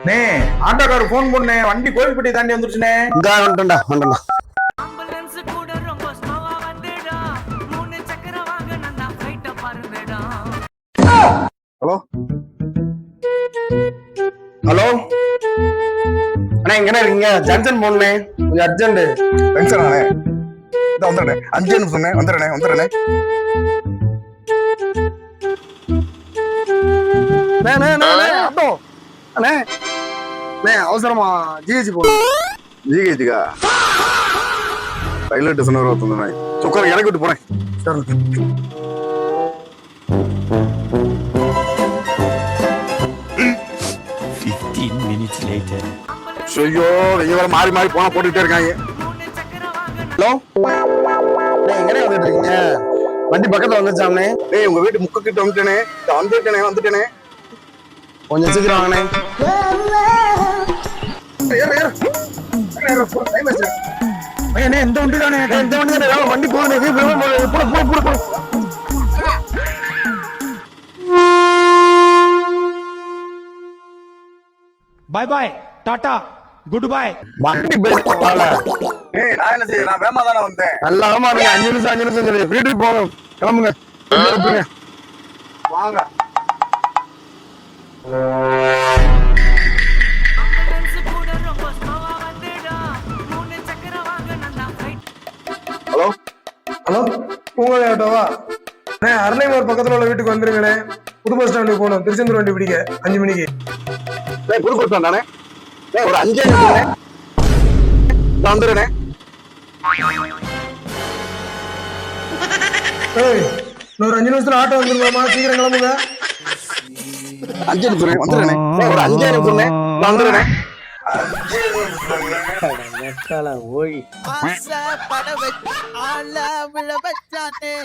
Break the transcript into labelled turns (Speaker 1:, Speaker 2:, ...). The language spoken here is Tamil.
Speaker 1: நே ஆட்டோக்காரர் போன் பண்ணே வண்டி கோயில்பட்டி தாண்டி வந்துருச்சுனே.
Speaker 2: இங்க வந்துட்டா வந்துட்டா.
Speaker 3: ஆம்புலன்ஸ் கூட ரொம்ப ஸ்லோவா வந்துடா. 3 சக்கர வாகனம் நான் ஃபைட்ட பாருங்கடா.
Speaker 2: ஹலோ ஹலோ அண்ணா எங்கண்ணா இருக்கீங்க? ஜங்ஷன் போனே கொஞ்சம் அர்ஜென்ட்.
Speaker 1: டென்ஷன் ஆனே வந்துடுறேன் 5 நிமிஷம் சொன்னேன். வந்துடுறேனே
Speaker 2: ஆட்டோ அண்ணே அண்ணே அவசரமா ஜிஹெச் போகணும்.
Speaker 1: ஜிஹெச்சுக்கா ரயில்வே ஸ்டேஷன் வர ஒருத்தன் சொக்கார இறக்கி விட்டு போறேன்.
Speaker 2: சரி
Speaker 4: 15 minutes later.
Speaker 1: ஐயோ இங்க வர மாறி மாறி போனா போட்டுக்கிட்டே இருக்காங்க.
Speaker 3: 3 சக்கர வாகனம்
Speaker 2: ஹலோ அண்ணே எங்கண்ணே வந்துட்டு இருக்கீங்க? வண்டி பக்கத்துல வந்துச்சாம்ண்ணே.
Speaker 1: டேய் உங்க வீட்டு முக்க கிட்ட வந்துட்டேனே.
Speaker 2: கொஞ்சம் சீக்கிரம் வாங்கண்ணே.
Speaker 1: இந்த வண்டி தானே
Speaker 2: இந்த வண்டி தானே வண்டி போகுது.
Speaker 5: Bye bye ta-ta good bye.
Speaker 2: வண்டி பெஸ்ட் வாழ.
Speaker 1: ஏய் நான் என்ன செய்ய நான் வேமா தானே வந்தேன்.
Speaker 2: நல்லா நீங்க 5 நிமிஷம் சொல்லி வீட்டுக்கு போகணும். கிளம்புங்க
Speaker 1: வாங்க.
Speaker 3: ஆம்புலன்ஸ் கூட ரொம்ப ஸ்லோவா வந்துடா. 3 சக்கர வாகனம் நான் ஃபைட்.
Speaker 1: ஹலோ
Speaker 6: ஹலோ பூங்கோதை ஆட்டோவா? அண்ணே அரணைமோர் பக்கத்துல உள்ள வீட்டுக்கு வந்துருங்கண்ணே. புது பஸ் ஸ்டாண்டுக்கு போகணும். திருச்செந்தூர் வண்டி பிடிக்க 5 மணிக்கு.
Speaker 1: டேய் புது பஸ் தானே. டேய் ஒரு 5 நிமிஷம் வந்துடுறேனே.
Speaker 6: ஏய் இன்னொரு 5 நிமிஷத்துல ஆட்டோ வந்துருங்கம்மா, சீக்கிரம் கிளம்புங்க.
Speaker 1: 5 நிமிஷம் வந்துடுறேனே. டேய் ஒரு 5 நிமிஷம் வந்துடுறேனே.
Speaker 7: ஆசை பட வச்சு ஆள விழ வச்சானே.